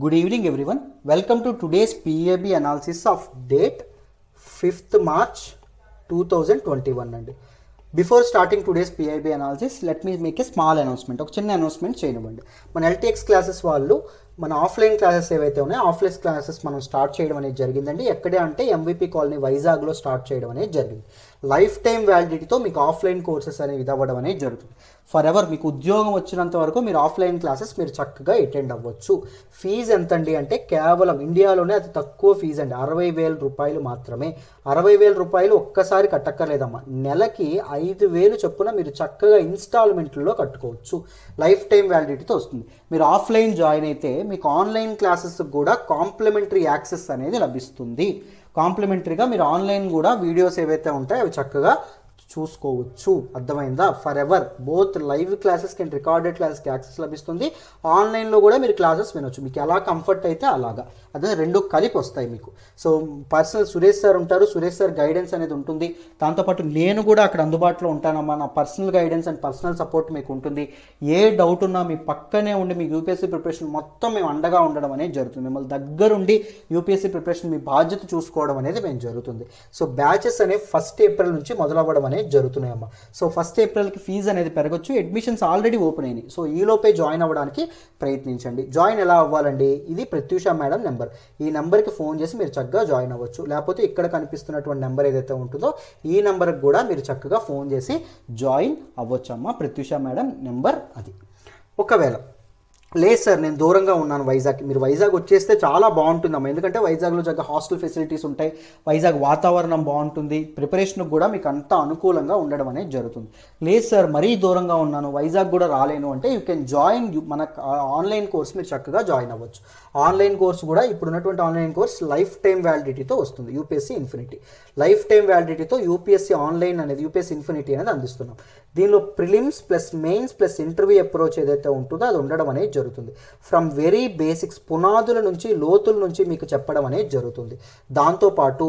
Good evening everyone. Welcome to today's PAB analysis of date 5th March 2021 అండి. Before starting today's PIB analysis let me make a small announcement. ఒక చిన్న announcement చేయనివ్వండి. మన LTX classes వాళ్ళు మన offline classes ఏవైతే ఉన్నాయో offline classes మనం స్టార్ట్ చేయడం అనేది జరిగిందండి. ఎక్కడే అంటే ఎంవిపి కాలనీ వైజాగ్లో స్టార్ట్ చేయడం అనేది జరిగింది. లైఫ్ టైం వ్యాలిడిటీతో మీకు ఆఫ్లైన్ కోర్సెస్ అనేవి ఇవ్వడం అనేది జరుగుతుంది. ఫర్ ఎవర్ మీకు ఉద్యోగం వచ్చినంత వరకు మీరు ఆఫ్లైన్ క్లాసెస్ మీరు చక్కగా అటెండ్ అవ్వచ్చు. ఫీజు ఎంతండి అంటే కేవలం ఇండియాలోనే అతి తక్కువ ఫీజు అండి, 60,000 రూపాయలు మాత్రమే. 60,000 రూపాయలు ఒక్కసారి కట్టక్కర్లేదమ్మా, నెలకి 5,000 చొప్పున మీరు చక్కగా ఇన్స్టాల్మెంట్లో కట్టుకోవచ్చు. లైఫ్ టైం వ్యాలిడిటీతో వస్తుంది. మీరు ఆఫ్లైన్ జాయిన్ అయితే మీకు ఆన్లైన్ క్లాసెస్ కూడా కాంప్లిమెంటరీ యాక్సెస్ అనేది లభిస్తుంది. కాంప్లిమెంటరీగా మీరు ఆన్లైన్ కూడా వీడియోస్ ఏవైతే ఉంటాయో అవి చక్కగా చూసుకోవచ్చు. అర్థమైందా? ఫర్ ఎవర్ బోత్ లైవ్ క్లాసెస్కి అండ్ రికార్డెడ్ క్లాసెస్కి యాక్సెస్ లభిస్తుంది. ఆన్లైన్లో కూడా మీరు క్లాసెస్ వినొచ్చు, మీకు ఎలా కంఫర్ట్ అయితే అలాగా. అదే రెండు కలిపి వస్తాయి మీకు. సో పర్సనల్ సురేష్ సార్ ఉంటారు, సురేష్ సార్ గైడెన్స్ అనేది ఉంటుంది. దాంతోపాటు నేను కూడా అక్కడ అందుబాటులో ఉంటానమ్మా. నా personal guidance and personal support మీకు ఉంటుంది. ఏ డౌట్ ఉన్నా మీ పక్కనే ఉండి మీకు యూపీఎస్సీ ప్రిపరేషన్ మొత్తం మేము అండగా ఉండడం అనేది జరుగుతుంది. మిమ్మల్ని దగ్గరుండి యూపీఎస్సీ ప్రిపరేషన్ మీ బాధ్యత చూసుకోవడం అనేది మేము జరుగుతుంది. సో బ్యాచెస్ అనేవి 1 ఏప్రిల్ నుంచి మొదలవ్వడం అనేది జరుగుతున్నాయమ్మా. సో 1 ఏప్రిల్కి ఫీజు అనేది పెరగచ్చు. అడ్మిషన్స్ ఆల్రెడీ ఓపెన్ అయినాయి. సో ఈలోపే జాయిన్ అవ్వడానికి ప్రయత్నించండి. జాయిన్ ఎలా అవ్వాలండి? ఇది ప్రత్యూష మేడం నెంబర్. ఈ నెంబర్కి ఫోన్ చేసి మీరు చక్కగా జాయిన్ అవ్వచ్చు. లేకపోతే ఇక్కడ కనిపిస్తున్నటువంటి నెంబర్ ఏదైతే ఉంటుందో ఈ నెంబర్కి కూడా మీరు చక్కగా ఫోన్ చేసి జాయిన్ అవ్వచ్చమ్మా. ప్రత్యూష మేడం నెంబర్ అది. ఒకవేళ లేదు సార్ నేను దూరంగా ఉన్నాను వైజాగ్, మీరు వైజాగ్ వచ్చేస్తే చాలా బాగుంటుందమ్మా. ఎందుకంటే వైజాగ్లో చక్కగా హాస్టల్ ఫెసిలిటీస్ ఉంటాయి, వైజాగ్ వాతావరణం బాగుంటుంది, ప్రిపరేషన్కి కూడా మీకు అంతా అనుకూలంగా ఉండడం అనేది జరుగుతుంది. లేదు సార్ మరీ దూరంగా ఉన్నాను, వైజాగ్ కూడా రాలేను అంటే యూ కెన్ జాయిన్ మన ఆన్లైన్ కోర్స్ మీరు చక్కగా జాయిన్ అవ్వచ్చు. ఆన్లైన్ కోర్స్ కూడా ఇప్పుడు ఉన్నటువంటి ఆన్లైన్ కోర్స్ లైఫ్ టైం వ్యాలిడిటీతో వస్తుంది. యూపీఎస్సీ ఇన్ఫినిటీ లైఫ్ టైం వ్యాలిడిటీతో యూపీఎస్సీ ఆన్లైన్ అనేది యూపీఎస్సీ ఇన్ఫినిటీ అనేది అందిస్తున్నాం. దీనిలో prelims plus mains plus interview approach ఏదైతే ఉంటుందో అది ఉండడం అనేది జరుగుతుంది. ఫ్రమ్ వెరీ బేసిక్స్ పునాదుల నుంచి లోతుల నుంచి మీకు చెప్పడం అనేది జరుగుతుంది. దాంతోపాటు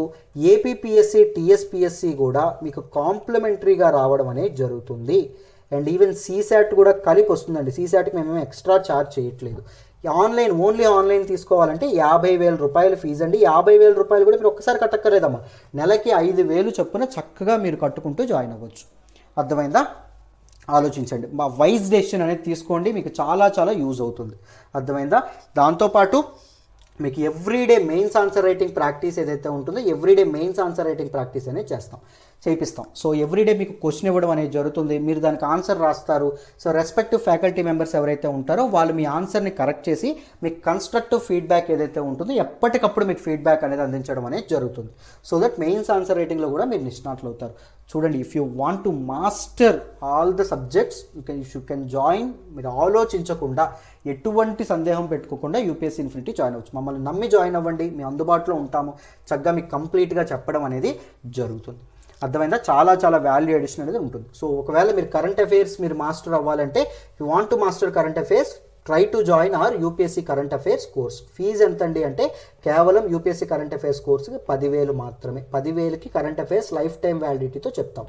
ఏపీపీఎస్సీ టీఎస్పీఎస్సీ కూడా మీకు కాంప్లిమెంటరీగా రావడం అనేది జరుగుతుంది. అండ్ ఈవెన్ సీశాట్ కూడా కలిపి వస్తుందండి. సీశాట్కి మేము ఎక్స్ట్రా ఛార్జ్ చేయట్లేదు. ఆన్లైన్ ఓన్లీ ఆన్లైన్ తీసుకోవాలంటే 50,000 రూపాయలు ఫీజు అండి. 50,000 రూపాయలు కూడా మీరు ఒక్కసారి కట్టక్కర్లేదమ్మా, నెలకి 5,000 చొప్పున చక్కగా మీరు కట్టుకుంటూ జాయిన్ అవ్వచ్చు. అర్థమైందా? ఆలోచించండి. మా వైజ్ డెసిషన్ అనేది తీసుకోండి, మీకు చాలా చాలా యూజ్ అవుతుంది. అర్థమైందా? దాంతోపాటు మీకు everyday mains answer writing practice ఏదైతే ఉంటుందో everyday mains answer writing practice అనేది చేపిస్తాం. సో ఎవ్రీడే మీకు క్వశ్చన్ ఇవ్వడం అనేది జరుగుతుంది, మీరు దానికి ఆన్సర్ రాస్తారు. సో రెస్పెక్టివ్ ఫ్యాకల్టీ మెంబర్స్ ఎవరైతే ఉంటారో వాళ్ళు మీ ఆన్సర్ని కరెక్ట్ చేసి మీకు కన్స్ట్రక్టివ్ ఫీడ్బ్యాక్ ఏదైతే ఉంటుందో ఎప్పటికప్పుడు మీకు ఫీడ్బ్యాక్ అనేది అందించడం అనేది జరుగుతుంది. సో దట్ మెయిన్స్ ఆన్సర్ రైటింగ్లో కూడా మీరు నిష్ణాతులు అవుతారు. చూడండి, if you want to master all the subjects you can join. మీరు ఆలోచించకుండా ఎటువంటి సందేహం పెట్టుకోకుండా యూపీఎస్సీ ఇన్ఫినిటీ జాయిన్ అవ్వచ్చు. మమ్మల్ని నమ్మి జాయిన్ అవ్వండి, మేము అందుబాటులో ఉంటాము. చక్కగా మీకు కంప్లీట్గా చెప్పడం అనేది జరుగుతుంది. అర్థమైందా? చాలా చాలా వాల్యూ అడిషన్ అనేది ఉంటుంది. సో ఒకవేళ మీరు కరెంట్ అఫైర్స్ మీరు మాస్టర్ అవ్వాలంటే you want to master current affairs, try to join our UPSC current affairs course. Fees ఎంతండి అంటే కేవలం యూపీఎస్సీ కరెంట్ అఫైర్స్ కోర్సుకి 10,000 మాత్రమే. 10,000కి కరెంట్ అఫైర్స్ లైఫ్ టైం వ్యాలిడిటీతో చెప్తాం.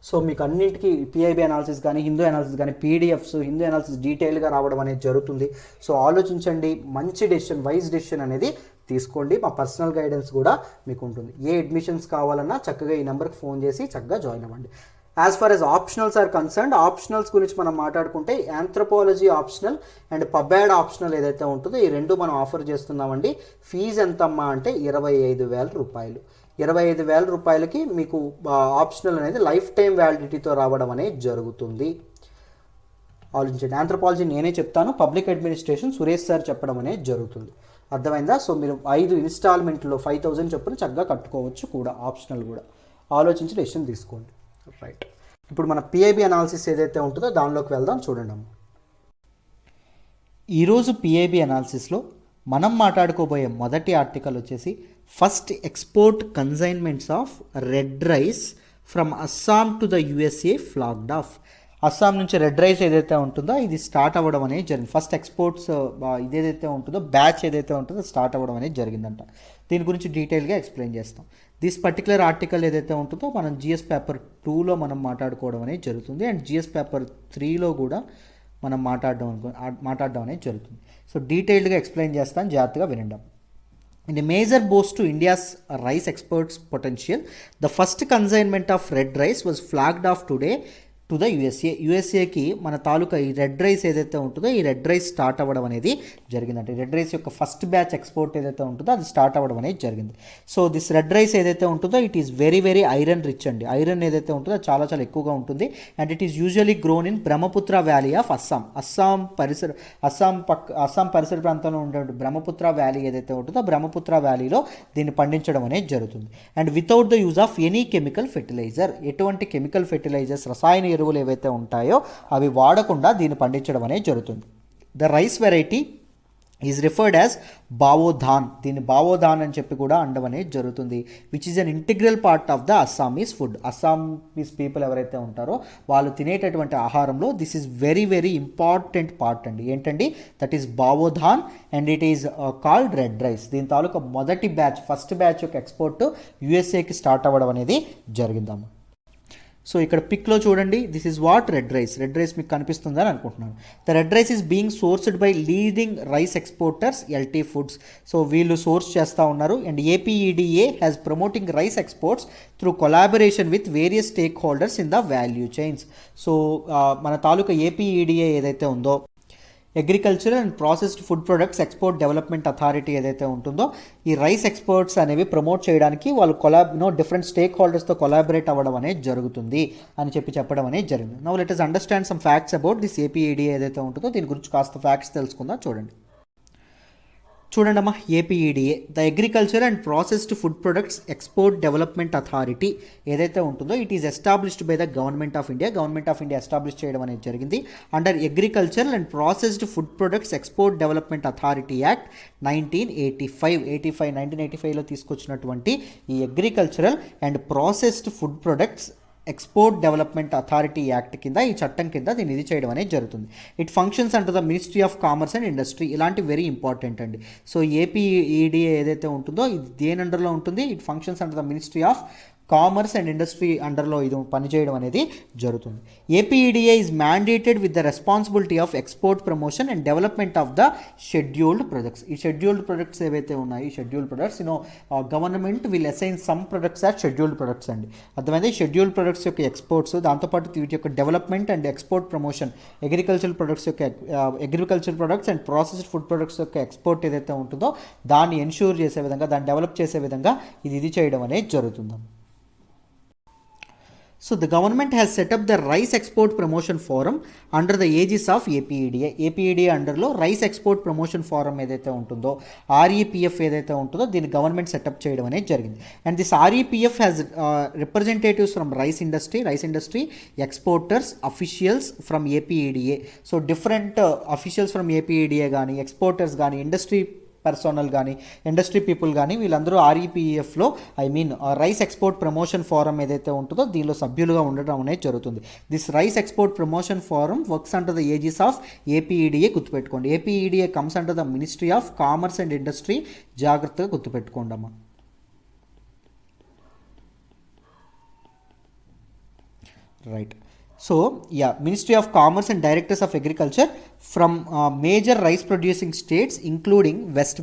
సో మీకు అన్నింటికి పిఐబి అనాలిసిస్ కానీ హిందూ అనాలిసిస్ కానీ పీడిఎఫ్స్ హిందూ అనాలిసిస్ డీటెయిల్గా రావడం అనేది జరుగుతుంది. సో ఆలోచించండి, మంచి డెసిషన్ వైజ్ డెసిషన్ అనేది తీసుకోండి. మా పర్సనల్ గైడెన్స్ కూడా మీకు ఉంటుంది. ఏ అడ్మిషన్స్ కావాలన్నా చక్కగా ఈ నెంబర్కి ఫోన్ చేసి చక్కగా జాయిన్ అవ్వండి. As far as optionals are concerned, optionals గురించి మనం మాట్లాడుకుంటే anthropology optional and PubAd optional ఏదైతే ఉంటుందో ఈ రెండు మనం ఆఫర్ చేస్తున్నామండి. ఫీజు ఎంతమ్మా అంటే 25,000 రూపాయలు. 25,000 రూపాయలకి మీకు ఆప్షనల్ అనేది లైఫ్ టైం వ్యాలిడిటీతో రావడం అనేది జరుగుతుంది. ఆలోచించండి. ఆంథ్రోపాలజీ నేనే చెప్తాను, పబ్లిక్ అడ్మినిస్ట్రేషన్ సురేష్ సార్ చెప్పడం అనేది జరుగుతుంది. అర్థమైందా? సో మీరు 5 ఇన్స్టాల్మెంట్లో 5,000 చొప్పున చక్కగా కట్టుకోవచ్చు కూడా, ఆప్షనల్ కూడా. ఆలోచించి డెసిషన్ తీసుకోండి. రైట్, ఇప్పుడు మన పిఐబి అనాలిసిస్ ఏదైతే ఉంటుందో దానిలోకి వెళ్దాం. చూడండి అమ్మ, ఈరోజు పిఐబి అనాలిసిస్లో మనం మాట్లాడుకోబోయే మొదటి ఆర్టికల్ వచ్చేసి first export consignments of red rice from Assam to the USA flagged of. Assam నుంచి రెడ్ రైస్ ఏదైతే ఉంటుందో ఇది స్టార్ట్ అవ్వడం అనేది జరిగింది. ఫస్ట్ ఎక్స్పోర్ట్స్ ఇదేదైతే ఉంటుందో బ్యాచ్ ఏదైతే ఉంటుందో స్టార్ట్ అవ్వడం అనేది జరిగిందంట. దీని గురించి డీటెయిల్గా ఎక్స్ప్లెయిన్ చేస్తాం. దిస్ పర్టికులర్ ఆర్టికల్ ఏదైతే ఉంటుందో మనం జిఎస్ పేపర్ 2లో మనం మాట్లాడుకోవడం అనేది జరుగుతుంది. అండ్ జిఎస్ పేపర్ 3లో కూడా మనం మాట్లాడడం అనేది జరుగుతుంది. సో డీటెయిల్డ్గా ఎక్స్ప్లెయిన్ చేస్తాను, జాగ్రత్తగా వినండి. In a major boost to India's rice exports potential, the first consignment of red rice was flagged off today to the యూఎస్ఏకి మన తాలూకా ఈ రెడ్ రైస్ ఏదైతే ఉంటుందో ఈ రెడ్ రైస్ స్టార్ట్ అవ్వడం అనేది జరిగిందంటే రెడ్ రైస్ యొక్క ఫస్ట్ బ్యాచ్ ఎక్స్పోర్ట్ ఏదైతే ఉంటుందో అది స్టార్ట్ అవ్వడం అనేది జరిగింది. సో దిస్ రెడ్ రైస్ ఏదైతే ఉంటుందో it is very very iron rich అండి. ఐరన్ ఏదైతే ఉంటుందో చాలా చాలా ఎక్కువగా ఉంటుంది. And it is usually grown in Brahmaputra valley of Assam. Assam పరిసర ప్రాంతంలో ఉండే బ్రహ్మపుత్ర వ్యాలీ ఏదైతే ఉంటుందో బ్రహ్మపుత్ర వ్యాలీలో దీన్ని పండించడం అనేది జరుగుతుంది. And without the use of any chemical fertiliser, ఎటువంటి కెమికల్ ఫెర్టిలైజర్స్ రసాయన ఎరువులు ఏవైతే ఉంటాయో అవి వాడకుండా దీన్ని పండించడం అనేది జరుగుతుంది. The rice variety is referred as Baodhan. దీన్ని బావోధాన్ అని చెప్పి కూడా అనడం అనేది జరుగుతుంది. Which is an integral part of the Assamese food. Assamese people ఎవరైతే ఉంటారో వాళ్ళు తినేటటువంటి ఆహారంలో this is very very important part అండి. ఏంటండి, that is Baodhan and it is called red rice. దీని తాలూకా మొదటి బ్యాచ్ ఫస్ట్ బ్యాచ్ యొక్క ఎక్స్పోర్ట్ యూఎస్ఏకి స్టార్ట్ అవ్వడం అనేది జరిగిందమ్మా. సో ఇక్కడ పిక్లో చూడండి, this is what red rice. Red rice మీకు కనిపిస్తుందని అనుకుంటున్నాను. The red rice is being sourced by leading rice exporters LT foods. So వీళ్ళు సోర్స్ చేస్తూ ఉన్నారు. And APEDA has promoting rice exports through collaboration with various stake holders in the value chains. So మన తాలూకా APEDA ఏదైతే ఉందో agriculture and processed food products export development authority ఏదైతే ఉంటుందో ఈ rice exports అనేవి ప్రమోట్ చేయడానికి వాళ్ళు డిఫరెంట్ స్టేక్ హోల్డర్స్తో కొలాబరేట్ అవ్వడం అనేది జరుగుతుంది అని చెప్పడం అనేది జరిగింది. Now let us understand some facts about this APEDA ఏదైతే ఉంటుందో దీని గురించి కాస్త ఫ్యాక్ట్స్ తెలుసుకుందాం. చూడండి అమ్మా, APEDA the agriculture and processed food products export development authority ఏదైతే ఉంటుందో it is established by the government of India establish చేయడం అనేది జరిగింది under agriculture and processed food products export development authority act 1985లో తీసుకొచ్చినటువంటి ఈ agricultural and processed food products export development authority act కింద ఈ చట్టం కింద దీన్ని ఇది చేయడం అనేది జరుగుతుంది. It functions under the ministry of commerce and industry. ఇలాంటి వెరీ ఇంపార్టెంట్ అండి. సో ఏపీఈడిఏ ఏదైతే ఉంటుందో ఇది దేని అండర్లో ఉంటుంది, it functions under the ministry of commerce and industry అండర్లో ఇది పనిచేయడం అనేది జరుగుతుంది. APEDA is mandated with the responsibility of export promotion and development of the scheduled products. ఈ షెడ్యూల్డ్ ప్రొడక్ట్స్ ఏవైతే ఉన్నాయి ఈ scheduled products government will assign some products as scheduled products అండి. అర్థమైంది. షెడ్యూల్డ్ ప్రొడక్ట్స్ యొక్క ఎక్స్పోర్ట్స్, దాంతోపాటు వీటి యొక్క development and export promotion, agriculture products and processed food products యొక్క ఎక్స్పోర్ట్ ఏదైతే ఉంటుందో దాన్ని ఎన్ష్యూర్ చేసే విధంగా, దాన్ని డెవలప్ చేసే విధంగా ఇది చేయడం అనేది జరుగుతుంది. So the government has set up the Rice Export Promotion Forum under the aegis of APEDA. APEDA అండర్లో రైస్ ఎక్స్పోర్ట్ ప్రమోషన్ ఫోరం ఏదైతే ఉంటుందో REPF ఏదైతే ఉంటుందో దీన్ని గవర్నమెంట్ సెటప్ చేయడం అనేది జరిగింది. And this REPF has representatives from rice industry exporters officials from APEDA. So different officials from APEDA కానీ ఎక్స్పోర్టర్స్ కానీ ఇండస్ట్రీ పర్సనల్ కానీ ఇండస్ట్రీ పీపుల్ కానీ వీళ్ళందరూ REPFలో రైస్ ఎక్స్పోర్ట్ ప్రమోషన్ ఫోరం ఏదైతే ఉంటుందో దీనిలో సభ్యులుగా ఉండడం అనేది జరుగుతుంది. This rice export promotion forum works under the Aegis of APEDA. గుర్తుపెట్టుకోండి, APEDA comes under the ministry of commerce and industry. జాగ్రత్తగా గుర్తుపెట్టుకోండి అమ్మా. Right. So ministry of commerce and directors of agriculture from major rice producing states including west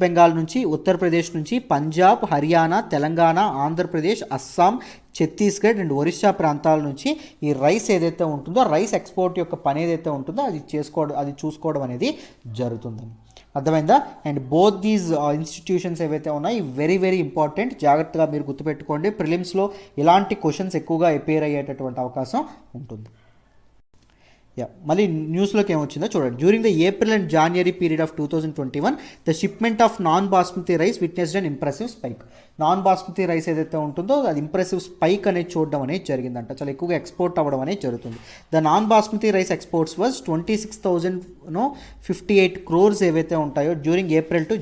Bengal నుంచి, ఉత్తరప్రదేశ్ నుంచి, Punjab, Haryana, Telangana, Andhra Pradesh, Assam, Chhattisgarh and Orissa ప్రాంతాల నుంచి ఈ rice ఏదైతే ఉంటుందో రైస్ ఎక్స్పోర్ట్ యొక్క పని ఏదైతే ఉంటుందో అది చూసుకోవడం అనేది జరుగుతుంది. అర్థమైందా? అండ్ బోత్ దీస్ ఇన్స్టిట్యూషన్స్ ఏవైతే ఉన్నాయో వెరీ వెరీ ఇంపార్టెంట్. జాగ్రత్తగా మీరు గుర్తుపెట్టుకోండి. ప్రిలిమ్స్లో ఇలాంటి క్వశ్చన్స్ ఎక్కువగా అపేర్ అయ్యేటటువంటి అవకాశం ఉంటుంది. మళ్ళీ న్యూస్లోకి ఏమొచ్చిందో చూడండి. During the April and January period of 2021 the shipment of non basmati rice witnessed an impressive spike. Non basmati rice ఏదైతే ఉంటుందో అది ఇంప్రెసివ్ స్పైక్ అనేది చూడడం అనేది జరిగిందంట. చాలా ఎక్కువగా ఎక్స్పోర్ట్ అవ్వడం అనేది జరుగుతుంది. The non basmati rice exports was 26,058 crores ఏవైతే ఉంటాయో డ్యూరింగ్ ఏప్రిల్ టు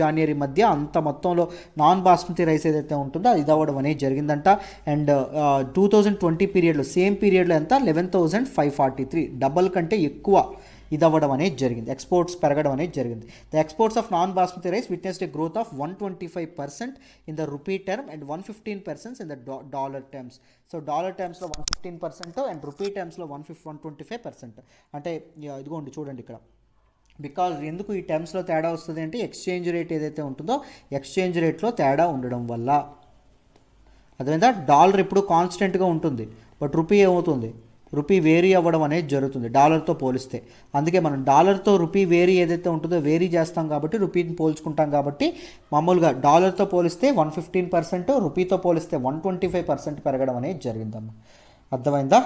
జాన్వరి మధ్య అంత మొత్తంలో నాన్ బాస్మతి రైస్ ఏదైతే ఉంటుందో అది ఇది అవ్వడం అనేది జరిగిందంట. అండ్ 2020 పీరియడ్లో సేమ్ పీరియడ్లో ఎంత 11,543, డబల్ కంటే ఎక్కువ ఇది అవ్వడం అనేది జరిగింది, ఎక్స్పోర్ట్స్ పెరగడం అనేది జరిగింది. The exports of non basmati rice witnessed a growth of 125% in the rupee term and 115% in the dollar terms. So dollar టర్మ్స్లో 115% అండ్ రూపీ టర్మ్స్లో 125%. అంటే ఇదిగోండి చూడండి ఇక్కడ. బికాజ్ ఎందుకు ఈ టర్మ్స్లో తేడా వస్తుంది అంటే ఎక్స్చేంజ్ రేట్ ఏదైతే ఉంటుందో ఎక్స్చేంజ్ రేట్లో తేడా ఉండడం వల్ల. అదేవిధంగా డాలర్ ఇప్పుడు కాన్స్టెంట్గా ఉంటుంది, బట్ రూపీ ఏమవుతుంది, రూపీ వేరీ అవ్వడం అనేది జరుగుతుంది డాలర్తో పోలిస్తే. అందుకే మనం డాలర్తో రూపీ వేరీ ఏదైతే ఉంటుందో వేరీ చేస్తాం కాబట్టి రూపీని పోల్చుకుంటాం కాబట్టి మామూలుగా డాలర్తో పోలిస్తే 115%, రూపీతో పోలిస్తే 125% పెరగడం అనేది జరిగిందమ్మా. అర్థమైందా?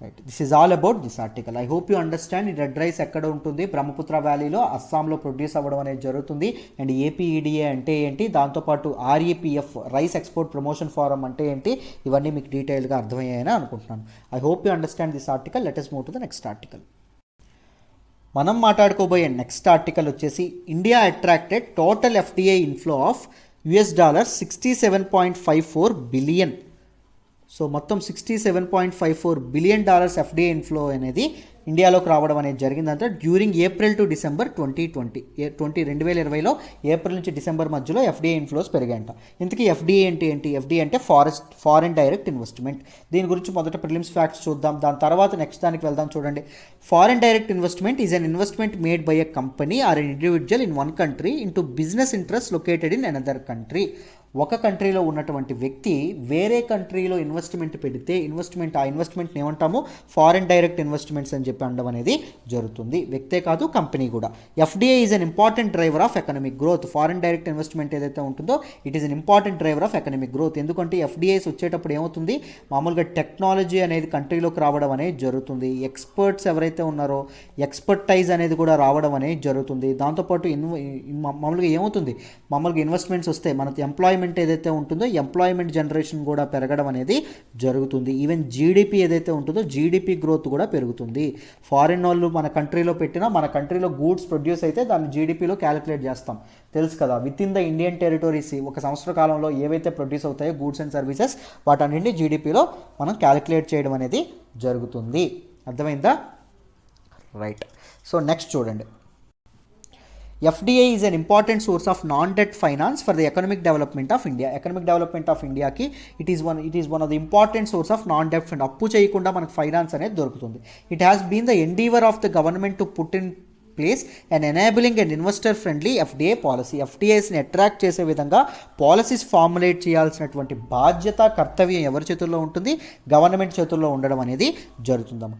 Right, this is all about this article. I hope you understand. ఈ రెడ్ రైస్ ఎక్కడ ఉంటుంది, బ్రహ్మపుత్ర వ్యాలీలో అస్సాంలో ప్రొడ్యూస్ అవ్వడం అనేది జరుగుతుంది. అండ్ ఏపీఈడిఏ అంటే ఏంటి, దాంతోపాటు ఆర్ఈపిఎఫ్ రైస్ ఎక్స్పోర్ట్ ప్రమోషన్ ఫోరం అంటే ఏంటి, ఇవన్నీ మీకు డీటెయిల్గా అర్థమయ్యాయని అనుకుంటున్నాను. I hope you understand this article. Let us move to the next article. మనం మాట్లాడుకోబోయే నెక్స్ట్ ఆర్టికల్ వచ్చేసి India attracted total FDI inflow of $67.54 billion. So మొత్తం $67.54 బిలియన్ ఎఫ్డిఐ ఇన్ఫ్లో అనేది ఇండియాలోకి రావడం అనేది జరిగిందంటే డ్యూరింగ్ ఏప్రిల్ టు డిసెంబర్ 2020లో ఏప్రిల్ నుంచి డిసెంబర్ మధ్యలో ఎఫ్డిఐ ఇన్ఫ్లోస్ పెరిగాయంట. ఇంతకీ ఎఫ్డిఐ ఏంటి? ఎఫ్డిఐ అంటే ఫారెన్ డైరెక్ట్ ఇన్వెస్ట్మెంట్. దీని గురించి మొదట ప్రిలిమ్స్ ఫ్యాక్ట్స్ చూద్దాం, దాని తర్వాత నెక్స్ట్ దానికి వెళ్దాం. చూడండి, foreign direct investment is an investment made by a company or an individual in one country into business interest located in another country. ఒక కంట్రీలో ఉన్నటువంటి వ్యక్తి వేరే కంట్రీలో ఇన్వెస్ట్మెంట్ పెడితే ఆ ఇన్వెస్ట్మెంట్ని ఏమంటాము, ఫారెన్ డైరెక్ట్ ఇన్వెస్ట్మెంట్స్ అని చెప్పి అనడం అనేది జరుగుతుంది. వ్యక్తే కాదు, కంపెనీ కూడా. FDI is an important driver of economic growth. Foreign direct investment ఏదైతే ఉంటుందో it is an important driver of economic growth. ఎందుకంటే ఎఫ్డిఐస్ వచ్చేటప్పుడు ఏమవుతుంది, మామూలుగా టెక్నాలజీ అనేది కంట్రీలోకి రావడం అనేది జరుగుతుంది. ఎక్స్పర్ట్స్ ఎవరైతే ఉన్నారో ఎక్స్పర్టైజ్ అనేది కూడా రావడం అనేది జరుగుతుంది. దాంతోపాటు మామూలుగా ఏమవుతుంది, మామూలుగా ఇన్వెస్ట్మెంట్స్ వస్తే మన ఎంప్లాయ్మెంట్ ఏదైతే ఉంటుందో ఎంప్లాయ్మెంట్ జనరేషన్ కూడా పెరగడం అనేది జరుగుతుంది. ఈవెన్ జీడిపి ఏదైతే ఉంటుందో జీడిపి గ్రోత్ కూడా పెరుగుతుంది. ఫారిన్ వాళ్ళు మన కంట్రీలో పెట్టినా మన కంట్రీలో గూడ్స్ ప్రొడ్యూస్ అయితే దాన్ని జీడిపిలో క్యాలిక్యులేట్ చేస్తాం, తెలుసు కదా. With in the Indian territories ఒక సంవత్సర కాలంలో ఏవైతే ప్రొడ్యూస్ అవుతాయో గూడ్స్ అండ్ సర్వీసెస్ వాటన్నింటినీ జీడిపిలో మనం క్యాలిక్యులేట్ చేయడం అనేది జరుగుతుంది. అర్థమైందా? రైట్. సో నెక్స్ట్ చూడండి, FDI is an important source of non-debt finance for the economic development of India. Economic development of India ki it is one of the important source of non-debt fund. అప్పు చేయకుండా మనకు finance అనేది దొరుకుతుంది. It has been the endeavor of the government to put in place and enabling an investor friendly FDI policy. FDIస్ని attract చేసే విధంగా policies formulate చేయాల్సినటువంటి బాధ్యత, కర్తవ్యం ఎవరి చేతుల్లో ఉంటుంది, గవర్నమెంట్ చేతుల్లో ఉండడం అనేది జరుగుతుందమ్మా.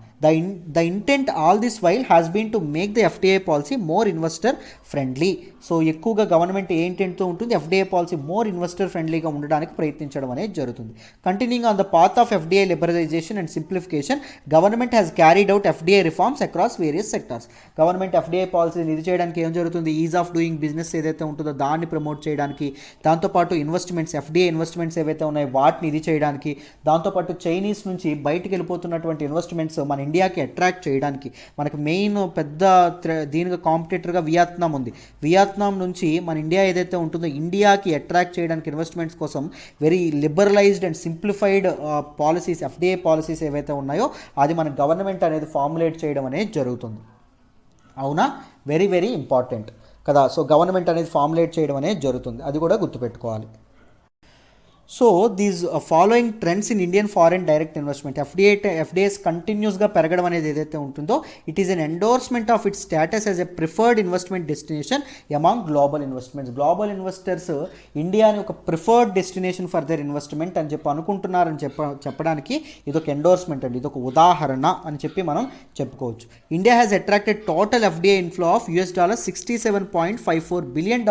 The intent all this while has been to make the FDI policy more investor friendly. So ఎక్కువగా గవర్నమెంట్ ఏ ఇంటెంట్తో ఉంటుంది, FDI పాలసీ మోర్ ఇన్వెస్టర్ ఫ్రెండ్లీగా ఉండడానికి ప్రయత్నించడం అనేది జరుగుతుంది. Continuing on the path of FDI liberalisation and simplification, government has carried out FDI reforms across various sectors. Government FDI పాలసీని ఇది చేయడానికి ఏం జరుగుతుంది, ఈజ్ ఆఫ్ డూయింగ్ బిజినెస్ ఏదైతే ఉంటుందో దాన్ని ప్రమోట్ చేయడానికి, దాంతోపాటు ఇన్వెస్ట్మెంట్స్ FDI ఇన్వెస్ట్మెంట్స్ ఏవైతే ఉన్నాయో వాటిని ఇది చేయడానికి, దాంతోపాటు చైనీస్ నుంచి బయటికి వెళ్ళిపోతున్నటువంటి ఇన్వెస్ట్మెంట్స్ మన ఇండియాకి అట్రాక్ట్ చేయడానికి. మనకు మెయిన్ పెద్ద దీనిగా కాంపిటేటర్గా వియత్నాం ఉంది. వియత్నాం నుంచి మన ఇండియా ఏదైతే ఉంటుందో ఇండియాకి అట్రాక్ట్ చేయడానికి ఇన్వెస్ట్మెంట్స్ కోసం very liberalised and simplified policies FDI policies ఏవైతే ఉన్నాయో అది మన గవర్నమెంట్ అనేది ఫార్ములేట్ చేయడం అనేది జరుగుతుంది. అవునా? వెరీ వెరీ ఇంపార్టెంట్ కదా. సో గవర్నమెంట్ అనేది ఫార్ములేట్ చేయడం అనేది జరుగుతుంది, అది కూడా గుర్తుపెట్టుకోవాలి. So these following trends in Indian foreign direct investment, FDIs కంటిన్యూస్గా పెరగడం అనేది ఏదైతే ఉంటుందో it is an endorsement of it's status as a preferred investment destination among global investments. Global investors ఇండియాని ఒక preferred destination for their investment అని చెప్పి అనుకుంటున్నారని చెప్పడానికి ఇదొక ఎండోర్స్మెంట్ అండి, ఇదొక ఉదాహరణ అని చెప్పి మనం చెప్పుకోవచ్చు. India has attracted total FDI inflow of $67.54 billion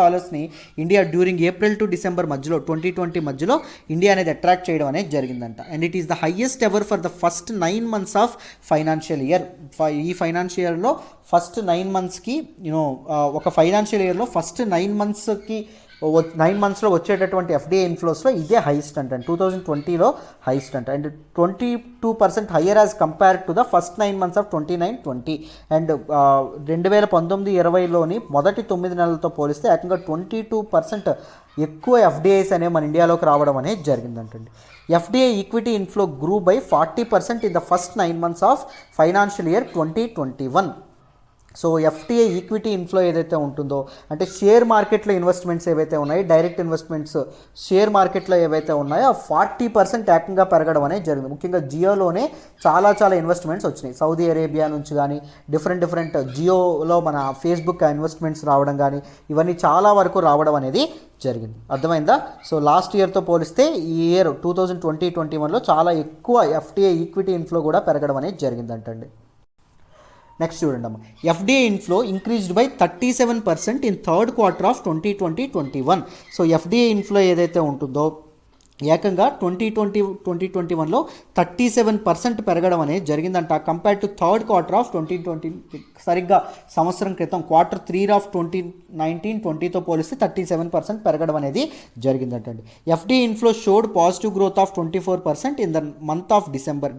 India during April to December మధ్యలో 2020 మధ్యలో ఇండియా అనేది అట్రాక్ట్ చేయడం అనేది జరిగిందంట. And it is the highest ever for the first 9 months of financial year. ఈ ఫైనాన్షియల్ ఇయర్లో ఫస్ట్ 9 monthsకి ఒక ఫైనాన్షియల్ ఇయర్లో ఫస్ట్ 9 monthsలో వచ్చేటటువంటి FDI ఇన్ఫ్లోస్లో ఇదే హైయెస్ట్ అంట. 2020లో హైయెస్ట్ అంట. And 22% higher as compared to the first 9 months of 2019-20. And 2019-20లోని మొదటి 9 నెలలతో పోలిస్తే ఏకంగా 22% ఎక్కువ FDIs అనేవి మన ఇండియాలోకి రావడం అనేది జరిగిందంటండి. FDI equity inflow grew by 40% in the first 9 months of financial year 2021. So FDI equity inflow ఏదైతే ఉంటుందో, అంటే షేర్ మార్కెట్లో ఇన్వెస్ట్మెంట్స్ ఏవైతే ఉన్నాయో, డైరెక్ట్ ఇన్వెస్ట్మెంట్స్ షేర్ మార్కెట్లో ఏవైతే ఉన్నాయో 40% ఏకంగా పెరగడం అనేది జరిగింది. ముఖ్యంగా జియోలోనే చాలా ఇన్వెస్ట్మెంట్స్ వచ్చినాయి. సౌదీ అరేబియా నుంచి కానీ డిఫరెంట్ జియోలో మన ఫేస్బుక్ ఇన్వెస్ట్మెంట్స్ రావడం కానీ ఇవన్నీ చాలా వరకు రావడం అనేది జరిగింది. అర్థమైందా? సో లాస్ట్ ఇయర్తో పోలిస్తే ఈ ఇయర్ 2020-21లో చాలా ఎక్కువ ఎఫ్టీఐ ఈక్విటీ ఇన్ఫ్లో కూడా పెరగడం అనేది జరిగిందంటండి. నెక్స్ట్ చూడండి అమ్మ, FDI inflow increased by 37% in third quarter of 2020-21. So FDI inflow ఏదైతే ఉంటుందో ఏకంగా 2020-2021లో 37% పెరగడం అనేది జరిగిందంట. Compare to third quarter of 2020, సరిగ్గా సంవత్సరం క్రితం Q3 ఆఫ్ 2019-20తో పోలిస్తే 37% పెరగడం అనేది జరిగిందంటండి. FDI inflow showed positive growth of 24% in the month of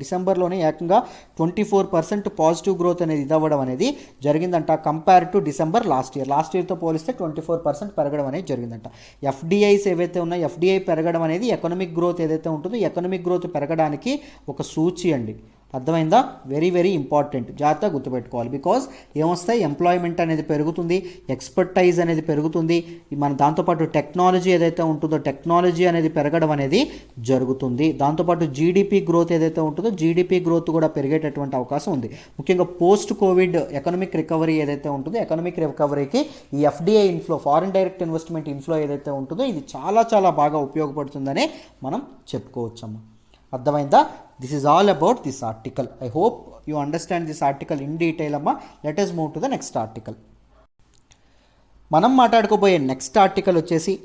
డిసెంబర్లోనే ఏకంగా 24% పాజిటివ్ గ్రోత్ అనేది ఇదవ్వడం అనేది జరిగిందంట. కంపేర్ టు డిసెంబర్ లాస్ట్ ఇయర్తో పోలిస్తే 24% పెరగడం అనేది జరిగిందంట. ఎఫ్డిఐస్ ఏవైతే ఉన్నాయో ఎఫ్డిఐ పెరగడం అనేది ఎకనామిక్ గ్రోత్ ఏదైతే ఉంటుందో ఎకనామిక్ గ్రోత్ పెరగడానికి ఒక సూచి అండి. అర్థమైందా? వెరీ ఇంపార్టెంట్, జాగ్రత్తగా గుర్తుపెట్టుకోవాలి. బికాజ్ ఏమొస్తాయి, ఎంప్లాయ్మెంట్ అనేది పెరుగుతుంది, ఎక్స్పర్టైజ్ అనేది పెరుగుతుంది, మన దాంతోపాటు టెక్నాలజీ ఏదైతే ఉంటుందో టెక్నాలజీ అనేది పెరగడం అనేది జరుగుతుంది. దాంతోపాటు జీడిపి గ్రోత్ ఏదైతే ఉంటుందో జీడిపి గ్రోత్ కూడా పెరిగేటటువంటి అవకాశం ఉంది. ముఖ్యంగా పోస్ట్ కోవిడ్ ఎకనామిక్ రికవరీ ఏదైతే ఉంటుందో ఎకనామిక్ రికవరీకి ఈ FDI inflow, foreign direct investment inflow ఏదైతే ఉంటుందో ఇది చాలా బాగా ఉపయోగపడుతుందనే మనం చెప్పుకోవచ్చమ్మా. అర్థమైందా? This is all about this article. I hope you understand this article in detail అమ్మా. Let us move to the next article. మనం మాట్లాడుకోబోయే నెక్స్ట్ ఆర్టికల్ వచ్చేసి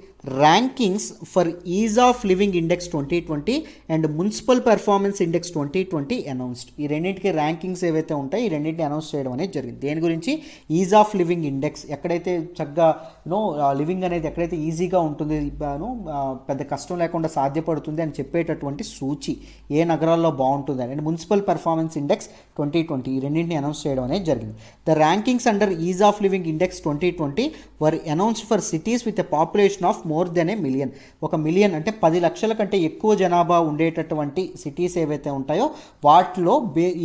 rankings for ease of living index 2020 and municipal performance index 2020 announced. ఈ రెండింటికి rankings ఏవైతే ఉంటాయో ఈ రెండింటిని అనౌన్స్ చేయడం అనేది జరిగింది. దేని గురించి? ఈజ్ ఆఫ్ లివింగ్ ఇండెక్స్, ఎక్కడైతే చక్కగా లివింగ్ అనేది ఎక్కడైతే ఈజీగా ఉంటుంది, పెద్ద కష్టం లేకుండా సాధ్యపడుతుంది అని చెప్పేటటువంటి సూచి ఏ నగరాల్లో బాగుంటుంది అని. మున్సిపల్ పెర్ఫార్మెన్స్ ఇండెక్స్ 2020 ఈ రెండింటిని అనౌన్స్ చేయడం అనేది జరిగింది. The rankings under is of living index 2020 were announced for cities with a population of more than A million. 1 million అంటే 10 లక్షల కంటే ఎక్కువ జనాభా ఉండేటటువంటి సిటీస్ ఏవైతే ఉంటాయో వాటిలో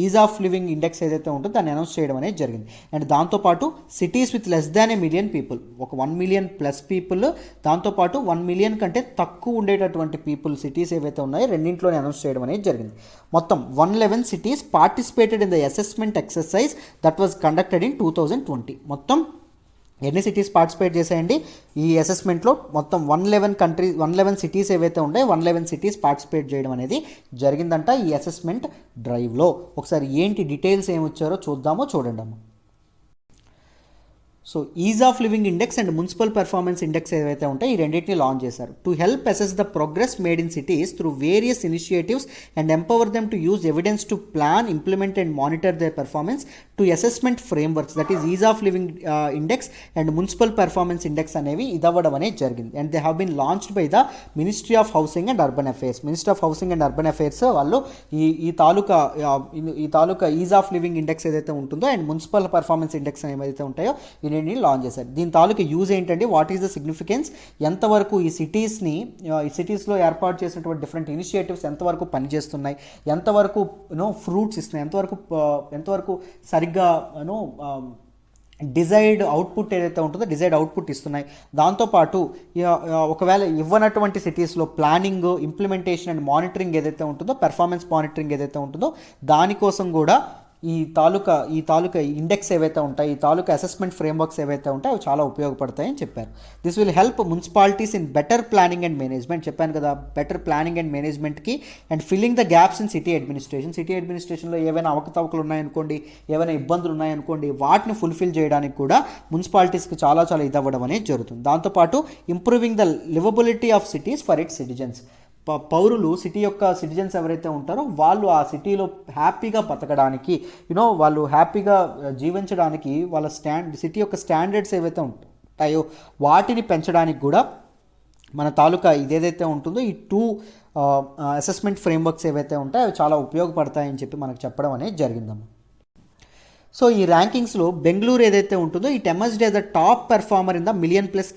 ఈజ్ ఆఫ్ లివింగ్ ఇండెక్స్ ఏదైతే ఉంటుందో దాన్ని అనౌన్స్ చేయడం అనేది జరిగింది. అండ్ దాంతోపాటు cities with less than A million people, ఒక 1 మిలియన్ ప్లస్ పీపుల్, దాంతోపాటు 1 మిలియన్ కంటే తక్కువ ఉండేటటువంటి పీపుల్ సిటీస్ ఏవైతే ఉన్నాయో రెండింటిలోనే అనౌన్స్ చేయడం అనేది జరిగింది. మొత్తం 111 cities participated in the assessment exercise that was conducted in 2020. మొత్తం ఎన్ని సిటీస్ పార్టిసిపేట్ చేశాయండి ఈ అసెస్మెంట్లో? మొత్తం 111 సిటీస్ ఏవైతే ఉంటాయో 111 సిటీస్ పార్టిసిపేట్ చేయడం అనేది జరిగిందంట ఈ అసెస్మెంట్ డ్రైవ్లో. ఒకసారి ఏంటి డీటెయిల్స్ ఏమొచ్చారో చూడండి అమ్మ. So ease of living index and municipal performance index ఏవైతే ఉంటాయో ఈ రెండింటిని లాంచ్ చేశారు. To help assess the progress made in cities through various initiatives and empower them to use evidence to plan, implement and monitor their performance two assessment frameworks that is ease of living index and municipal performance index అనేవి ఇదవ్వడం అనేది జరిగింది. And they have been launched by the ministry of housing and urban affairs. Ministry of housing and urban affairs వాళ్ళు ఈ తాలూకా is of living index ఏదైతే ఉంటుందో and municipal performance index ఏవైతే ఉంటాయో ఈ రెండింటిని లాంచ్ చేశారు. దీని తాలూకా యూజ్ ఏంటంటే వాట్ ఈస్ ద సిగ్నిఫికెన్స్, ఎంతవరకు ఈ సిటీస్లో ఏర్పాటు చేసినటువంటి డిఫరెంట్ ఇనిషియేటివ్స్ ఎంతవరకు పనిచేస్తున్నాయి, ఎంతవరకు ఫ్రూట్స్ ఇస్తున్నాయి, ఎంతవరకు సరిగ్గా డిజైర్డ్ అవుట్పుట్ ఏదైతే ఉంటుందో డిజైర్డ్ అవుట్పుట్ ఇస్తున్నాయి. దాంతోపాటు ఒకవేళ ఇవ్వనటువంటి సిటీస్లో ప్లానింగ్, ఇంప్లిమెంటేషన్ అండ్ మానిటరింగ్ ఏదైతే ఉంటుందో, పెర్ఫార్మెన్స్ మానిటరింగ్ ఏదైతే ఉంటుందో దానికోసం కూడా ఈ తాలూకా ఇండెక్స్ ఏవైతే ఉంటాయి, ఈ తాలూకా అసెస్మెంట్ ఫ్రేమ్వర్క్స్ ఏవైతే ఉంటాయో అవి చాలా ఉపయోగపడతాయని చెప్పారు. This will help municipalities in better planning and management. చెప్పాను కదా, బెటర్ ప్లానింగ్ అండ్ మేనేజ్మెంట్కి and filling the gaps in city అడ్మినిస్ట్రేషన్లో ఏవైనా అవకతవకలు ఉన్నాయనుకోండి, ఏవైనా ఇబ్బందులు ఉన్నాయనుకోండి, వాటిని ఫుల్ఫిల్ చేయడానికి కూడా మున్సిపాలిటీస్కి చాలా ఇదవ్వడం అనేది జరుగుతుంది. దాంతోపాటు improving the liveability of cities for it's citizens. పౌరులు, సిటీ యొక్క సిటిజన్స్ ఎవరైతే ఉంటారో వాళ్ళు ఆ సిటీలో హ్యాపీగా బతకడానికి, వాళ్ళు హ్యాపీగా జీవించడానికి వాళ్ళ సిటీ యొక్క స్టాండర్డ్స్ ఏవైతే ఉంటాయో వాటిని పెంచడానికి కూడా మన తాలూకా ఇదేదైతే ఉంటుందో ఈ 2 అసెస్మెంట్ ఫ్రేమ్వర్క్స్ ఏవైతే ఉంటాయో అవి చాలా ఉపయోగపడతాయని చెప్పి మనకు చెప్పడం అనేది జరిగిందమ్మా. సో ఈ ర్యాంకింగ్స్లో బెంగళూరు ఏదైతే ఉంటుందో it emerged as the top performer in the million plus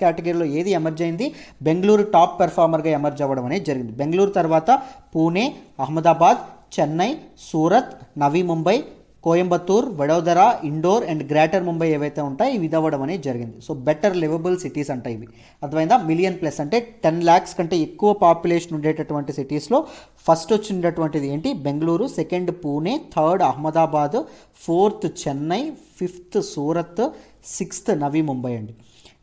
కేటగిరీలో ఏది ఎమర్జ్ అయింది? బెంగళూరు టాప్ పెర్ఫార్మర్గా ఎమర్జ్ అవ్వడం అనేది జరిగింది. బెంగళూరు తర్వాత పూణే, అహ్మదాబాద్, చెన్నై, సూరత్, నవీ ముంబై, కోయంబత్తూర్, వడోదర, ఇండోర్ అండ్ గ్రేటర్ ముంబై ఏవైతే ఉంటాయి ఇవి ఇదవ్వడం అనేది జరిగింది. సో బెటర్ లివబుల్ సిటీస్ అంటే ఇవి అర్థమైందా. మిలియన్ ప్లస్ అంటే 10 lakhs కంటే ఎక్కువ పాపులేషన్ ఉండేటటువంటి సిటీస్లో ఫస్ట్ వచ్చినటువంటిది ఏంటి Bengaluru, second Pune, third Ahmedabad, fourth Chennai, fifth Surat, sixth Navi Mumbai అండి.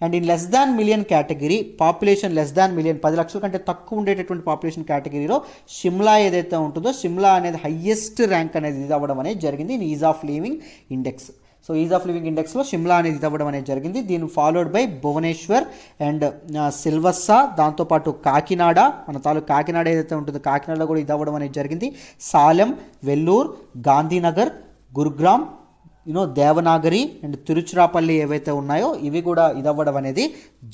And in less than million category population less than million 10 లక్షల కంటే తక్కువ ఉండేటటువంటి పాపులేషన్ కేటగిరీలో షిమ్లా ఏదైతే ఉంటుందో షిమ్లా అనేది హయ్యెస్ట్ ర్యాంక్ అనేది ఇది అవ్వడం అనేది జరిగింది in ease of living index. So ease of living ఇండెక్స్లో షిమ్లా అనేది ఇది అవ్వడం అనేది జరిగింది. దీని followed by Bhubaneswar and Silvassa, దాంతోపాటు కాకినాడ, మన తాలూకు కాకినాడ ఏదైతే ఉంటుందో కాకినాడలో కూడా ఇది అవ్వడం అనేది జరిగింది. సాలెం, వెల్లూర్, గాంధీనగర్, గురుగ్రామ్, దేవనాగరి అండ్ తిరుచిరాపల్లి ఏవైతే ఉన్నాయో ఇవి కూడా ఇదవ్వడం అనేది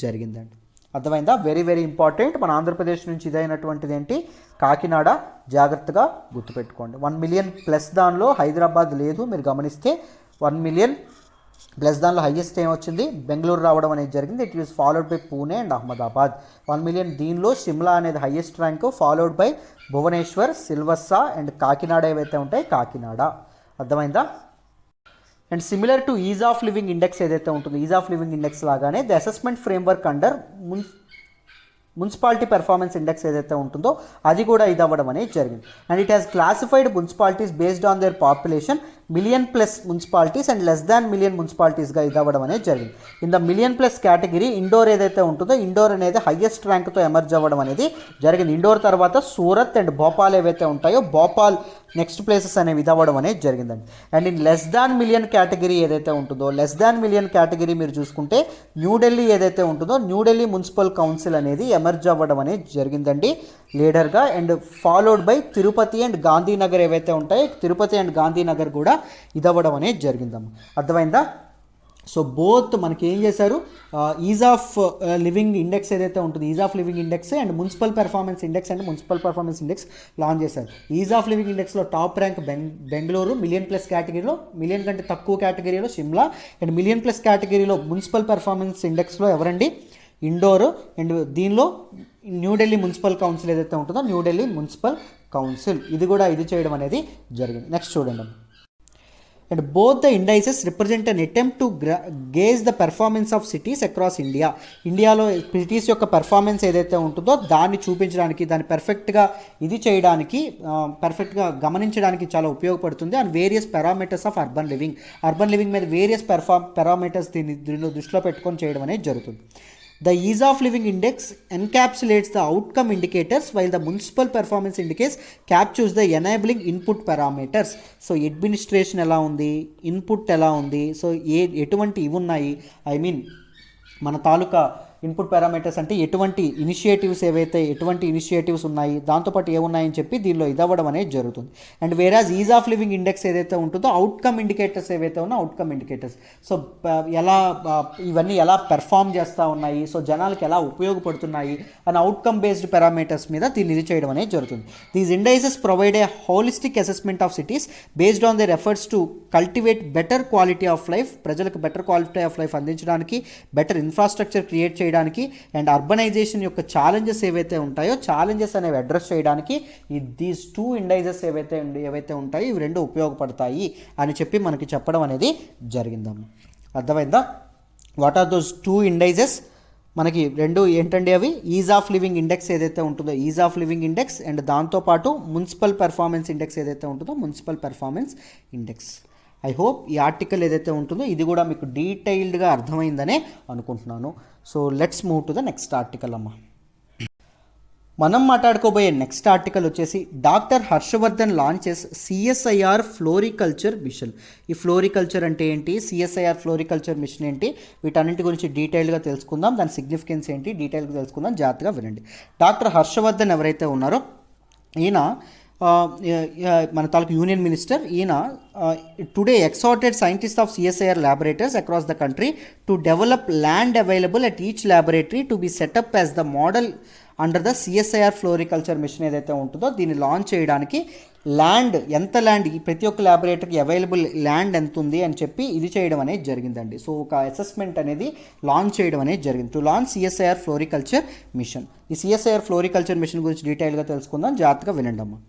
జరిగిందండి. అర్థమైందా. Very very important. మన ఆంధ్రప్రదేశ్ నుంచి ఇదైనటువంటిది ఏంటి కాకినాడ, జాగ్రత్తగా గుర్తుపెట్టుకోండి. 1 million ప్లస్ దానిలో హైదరాబాద్ లేదు, మీరు గమనిస్తే 1 million ప్లస్ దానిలో హైయెస్ట్ ఏం వచ్చింది బెంగళూరు రావడం అనేది జరిగింది. It is followed by Pune and Ahmedabad. 1 million దీనిలో షిమ్లా అనేది highest rank, followed by Bhubaneswar, Silvassa and Kakinada ఏవైతే ఉంటాయి కాకినాడ. అర్థమైందా. And similar to ease of living index ఏదైతే ఉంటుందో ఈజ్ ఆఫ్ లివింగ్ ఇండెక్స్ లాగానే the assessment framework under municipality performance index ఏదైతే ఉంటుందో అది కూడా ఇది అవ్వడం అనేది జరిగింది. And it has classified municipalities based on their population million plus municipalities and less than million మున్సిపాలిటీస్గా ఇది అవ్వడం అనేది జరిగింది. In the million plus category Indore ఏదైతే ఉంటుందో ఇండోర్ అనేది హైయెస్ట్ ర్యాంక్తో ఎమర్జ్ అవ్వడం అనేది జరిగింది. ఇండోర్ తర్వాత సూరత్ అండ్ భోపాల్ ఏవైతే ఉంటాయో భోపాల్ నెక్స్ట్ ప్లేసెస్ అనేవి ఇది అవ్వడం అనేది జరిగిందండి. And in less than million category ఏదైతే ఉంటుందో లెస్ దాన్ మిలియన్ కేటగిరీ మీరు చూసుకుంటే న్యూఢిల్లీ ఏదైతే ఉంటుందో న్యూఢిల్లీ మున్సిపల్ కౌన్సిల్ అనేది ఎమర్జ్ అవ్వడం అనేది జరిగిందండి లీడర్గా. And followed by Tirupati and Gandhinagar ఏవైతే ఉంటాయో తిరుపతి అండ్ గాంధీనగర్ కూడా ఇదవ్వడం అనేది జరిగిందమ్మా. అర్థమైందా. సో బోత్ మనకి ఏం చేశారు ఈజ్ ఆఫ్ లివింగ్ ఇండెక్స్ ఏదైతే ఉంటుంది ease of living index and municipal performance index and municipal performance index launch చేశారు. ఈజ్ ఆఫ్ లివింగ్ ఇండెక్స్లో top rank Bengaluru, million plus కేటగిరీలో మిలియన్ కంటే తక్కువ కేటగిరీలో షిమ్లా అండ్ మిలియన్ ప్లస్ కేటగిరీలో మున్సిపల్ పెర్ఫార్మెన్స్ ఇండెక్స్లో ఎవరండి ఇండోర్ అండ్ దీనిలో న్యూఢిల్లీ మున్సిపల్ కౌన్సిల్ ఏదైతే ఉంటుందో న్యూఢిల్లీ మున్సిపల్ కౌన్సిల్ ఇది కూడా ఇది చేయడం అనేది జరిగింది. నెక్స్ట్ చూడండి. And both the indices represent an attempt to gauge the performance of cities across India. ఇండియాలో సిటీస్ యొక్క పెర్ఫార్మెన్స్ ఏదైతే ఉంటుందో దాన్ని చూపించడానికి దాన్ని పర్ఫెక్ట్గా ఇది చేయడానికి పర్ఫెక్ట్గా గమనించడానికి చాలా ఉపయోగపడుతుంది. And various parameters of urban living మీద వేరియస్ పారామీటర్స్ దీనిలో దృష్టిలో పెట్టుకొని చేయడం అనేది జరుగుతుంది. The ease of living index encapsulates the outcome indicators while the municipal performance index captures the enabling input parameters. So administration ఎలా ఉంది, ఇన్పుట్ ఎలా ఉంది, సో ఎటువంటి ఇవి ఉన్నాయి, ఐ మీన్ మన తాలూకా ఇన్పుట్ పారామీటర్స్ అంటే ఎటువంటి ఇనిషియేటివ్స్ ఉన్నాయి, దాంతోపాటు ఏమున్నాయని చెప్పి దీనిలో ఇదవ్వడం అనేది జరుగుతుంది. And whereas ease of living index ఏదైతే ఉంటుందో అవుట్కమ్ ఇండికేటర్స్ ఏవైతే ఉన్నాయో అవుట్కమ్ ఇండికేటర్స్ సో ఎలా ఇవన్నీ ఎలా పెర్ఫామ్ చేస్తూ ఉన్నాయి, సో జనాలకి ఎలా ఉపయోగపడుతున్నాయి అని అవుట్కమ్ బేస్డ్ పారామీటర్స్ మీద దీన్ని ఇది చేయడం అనేది జరుగుతుంది. These indices provide a holistic assessment of cities based on their efforts to cultivate better quality of life, ప్రజలకు బెటర్ క్వాలిటీ ఆఫ్ లైఫ్ అందించడానికి, బెటర్ ఇన్ఫ్రాస్ట్రక్చర్ క్రియేట్ చేయడానికి అండ్ అర్బనైజేషన్ యొక్క ఛాలెంజెస్ ఏవైతే ఉంటాయో ఛాలెంజెస్ అనేవి అడ్రస్ చేయడానికి దీస్ 2 ఇండైజెస్ ఏవైతే ఉంటాయో ఇవి రెండు ఉపయోగపడతాయి అని చెప్పి మనకి చెప్పడం అనేది జరిగిందమ్మ. అర్థమైందా. వాట్ ఆర్ దోస్ 2 ఇండైజెస్ మనకి రెండు ఏంటండి అవి ఈజ్ ఆఫ్ లివింగ్ ఇండెక్స్ ఏదైతే ఉంటుందో ease of living index and దాంతోపాటు మున్సిపల్ పెర్ఫార్మెన్స్ ఇండెక్స్ ఏదైతే ఉంటుందో municipal performance index. I hope ఈ ఆర్టికల్ ఏదైతే ఉంటుందో ఇది కూడా మీకు డీటెయిల్డ్గా అర్థమైందనే అనుకుంటున్నాను. So let's move to the next article అమ్మ. మనం మాట్లాడుకోబోయే నెక్స్ట్ ఆర్టికల్ వచ్చేసి doctor Harshvardhan launches CSIR floriculture mission. ఈ ఫ్లోరికల్చర్ అంటే ఏంటి, సిఎస్ఐఆర్ ఫ్లోరికల్చర్ మిషన్ ఏంటి, వీటన్నింటి గురించి డీటెయిల్గా తెలుసుకుందాం. దాని సిగ్నిఫికెన్స్ ఏంటి డీటెయిల్గా తెలుసుకుందాం, జాగ్రత్తగా వినండి. డాక్టర్ హర్షవర్ధన్ ఎవరైతే ఉన్నారో ఈయన మన తాలూకు యూనియన్ మినిస్టర్. ఈయన today exhorted scientist of CSIR laboratories across the country to develop land available at each laboratory to be set up as the model under the CSIR floriculture mission ఏదైతే ఉంటుందో దీన్ని లాంచ్ చేయడానికి ఎంత ల్యాండ్ ప్రతి ఒక్క ల్యాబొరేటరీకి available land ఎంత ఉంది అని చెప్పి ఇది చేయడం అనేది జరిగిందండి. సో ఒక అసెస్మెంట్ అనేది లాంచ్ చేయడం అనేది జరిగింది to launch CSIR floriculture mission. ఈ సిఎస్ఐఆర్ ఫ్లోరికల్చర్ మిషన్ గురించి డీటెయిల్గా తెలుసుకుందాం, జాగ్రత్తగా వినండి అమ్మా.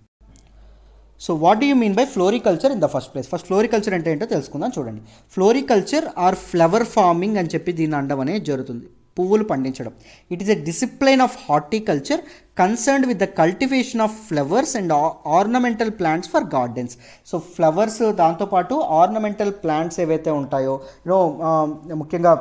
So what do you mean by floriculture in the first place? First floriculture అంటే ఏంటో తెలుసుకుందాం. చూడండి, ఫ్లోరికల్చర్ ఆర్ ఫ్లవర్ ఫార్మింగ్ అని చెప్పి దీన్ని అనడం అనేది జరుగుతుంది. పువ్వులు పండించడం. It is a discipline of horticulture concerned with the cultivation of flowers and ornamental plants for gardens. So flowers, దాంతోపాటు ఆర్నమెంటల్ ప్లాంట్స్ ఏవైతే ఉంటాయో, ముఖ్యంగా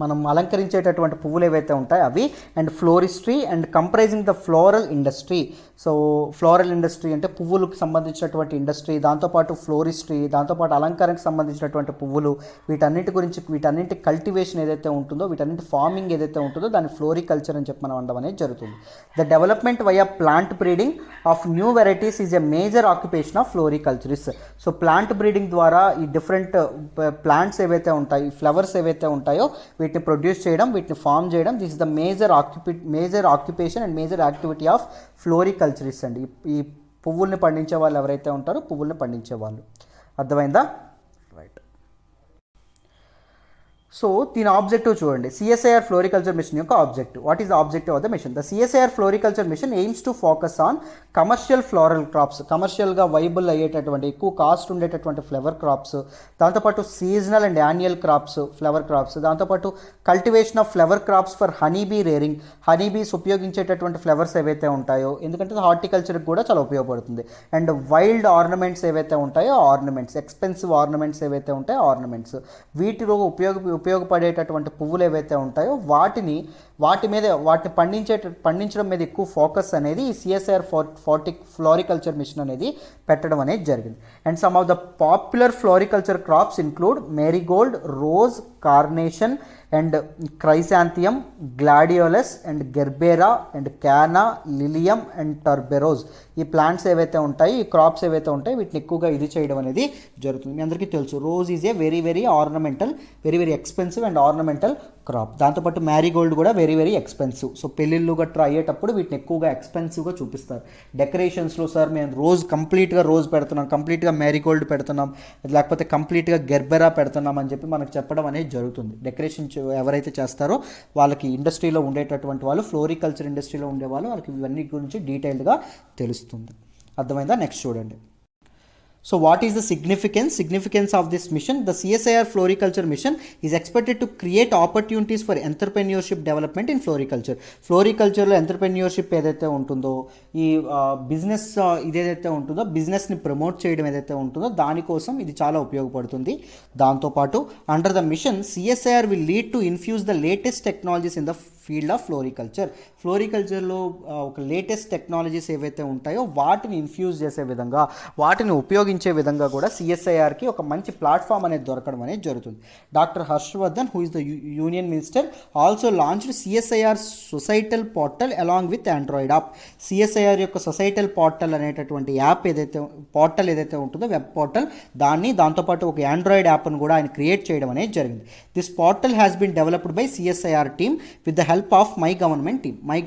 మనం అలంకరించేటటువంటి పువ్వులు ఏవైతే ఉంటాయో అవి, and floristry and comprising the floral industry. So floral industry అంటే పువ్వులకు సంబంధించినటువంటి ఇండస్ట్రీ, దాంతోపాటు ఫ్లోరిస్ట్రీ, దాంతోపాటు అలంకరణకు సంబంధించినటువంటి పువ్వులు, వీటన్నిటి కల్టివేషన్ ఏదైతే ఉంటుందో, వీటన్నిటి ఫార్మింగ్ ఏదైతే ఉంటుందో దాన్ని ఫ్లోరికల్చర్ అని చెప్పి మనం అనడం అనేది జరుగుతుంది. The development via plant breeding of new varieties is a major occupation of floriculturist. So plant breeding ద్వారా ఈ డిఫరెంట్ ప్లాంట్స్ ఏవైతే ఉంటాయి, ఫ్లవర్స్ ఏవైతే ఉంటాయో వీటిని ప్రొడ్యూస్ చేయడం, వీటిని ఫామ్ చేయడం, this is the major occupation and major activity of floriculturist అండి. ఈ పువ్వుల్ని పండించే వాళ్ళు ఎవరైతే ఉంటారో పువ్వుల్ని పండించే వాళ్ళు. అర్థమైందా? రైట్. సో దీని ఆబ్జెక్టివ్ చూడండి, సిఎస్ఐఆర్ ఫ్లోరికల్చర్ మిషన్ యొక్క objective. What is the objective of the mission? The CSIR floriculture mission aims to focus on commercial floral crops, కమర్షియల్గా వైబుల్ అయ్యేటటువంటి, ఎక్కువ కాస్ట్ ఉండేటటువంటి ఫ్లవర్ క్రాప్స్, దాంతోపాటు seasonal and annual crops, flower crops, దాంతోపాటు cultivation of flower crops for honeybee rearing, honeybees ఉపయోగించేటటువంటి flowers ఏవైతే ఉంటాయో, ఎందుకంటే హార్టికల్చర్కి కూడా చాలా ఉపయోగపడుతుంది. అండ్ వైల్డ్ ఆర్నమెంట్స్ ఏవైతే ఉంటాయో ఆర్నమెంట్స్, ఎక్స్పెన్సివ్ ఆర్నమెంట్స్ ఏవైతే ఉంటాయో ఆర్నమెంట్స్, వీటిలో ఉపయోగపడేటటువంటి పువ్వులు ఏవైతే ఉంటాయో వాటిని పండించడం మీద ఎక్కువ ఫోకస్ అనేది ఈ సిఎస్ఐఆర్ ఫ్లోరికల్చర్ మిషన్ అనేది పెట్టడం అనేది జరిగింది. And some of the popular floriculture crops include marigold, rose, carnation and chrysanthemum, gladiolus and gerbera and canna, lilium and tuberose. ఈ ప్లాంట్స్ ఏవైతే ఉంటాయి, ఈ క్రాప్స్ ఏవైతే ఉంటాయి, వీటిని ఎక్కువగా ఇది చేయడం అనేది జరుగుతుంది. మీ అందరికీ తెలుసు, rose is a very ornamental, very expensive and ornamental crop. దాంతోపాటు మ్యారీగోల్డ్ కూడా వెరీ ఎక్స్పెన్సివ్. సో పెళ్ళిళ్ళు గట్రా అయ్యేటప్పుడు వీటిని ఎక్కువగా ఎక్స్పెన్సివ్గా చూపిస్తారు డెకరేషన్స్లో. సార్ మేము కంప్లీట్గా రోజ్ పెడుతున్నాం, కంప్లీట్గా మ్యారీగోల్డ్ పెడుతున్నాం, లేకపోతే కంప్లీట్గా గెర్బెరా పెడుతున్నాం అని చెప్పి మనకు చెప్పడం అనేది జరుగుతుంది. డెకరేషన్ ఎవరైతే చేస్తారో వాళ్ళకి ఇండస్ట్రీలో ఉండేటటువంటి వాళ్ళు, ఫ్లోరికల్చర్ ఇండస్ట్రీలో ఉండేవాళ్ళు, వాళ్ళకి ఇవన్నీ గురించి డీటెయిల్డ్గా తెలుస్తుంది. అర్థమైందా? నెక్స్ట్ చూడండి. So what is the significance of this mission? The CSIR Floriculture Mission is expected to create opportunities for entrepreneurship development in floriculture. Floriculture లో ఎంటర్ప్రెన్యూర్షిప్ ఏదైతే ఉంటుందో, ఈ బిజినెస్ ఇదేదైతే ఉంటుందో, బిజినెస్ని ప్రమోట్ చేయడం ఏదైతే ఉంటుందో దానికోసం ఇది చాలా ఉపయోగపడుతుంది. దాంతోపాటు under the mission CSIR will lead to infuse the latest technologies in the field of floriculture. ఫ్లోరికల్చర్లో ఒక లేటెస్ట్ టెక్నాలజీస్ ఏవైతే ఉంటాయో వాటిని ఇన్ఫ్యూజ్ చేసే విధంగా, వాటిని ఉపయోగించే విధంగా కూడా సిఎస్ఐఆర్కి ఒక మంచి ప్లాట్ఫామ్ అనేది దొరకడం అనేది జరుగుతుంది. Doctor Harshvardhan, who is the union minister, also launched CSIR societal portal along with Android app. CSIR యొక్క సొసైటల్ పోర్టల్ అనేటటువంటి యాప్ ఏదైతే ఉంటుందో, వెబ్ పోర్టల్, దాంతోపాటు ఒక ఆండ్రాయిడ్ యాప్ను కూడా ఆయన క్రియేట్ చేయడం అనేది జరిగింది. This portal has been developed by CSIR team with the help of my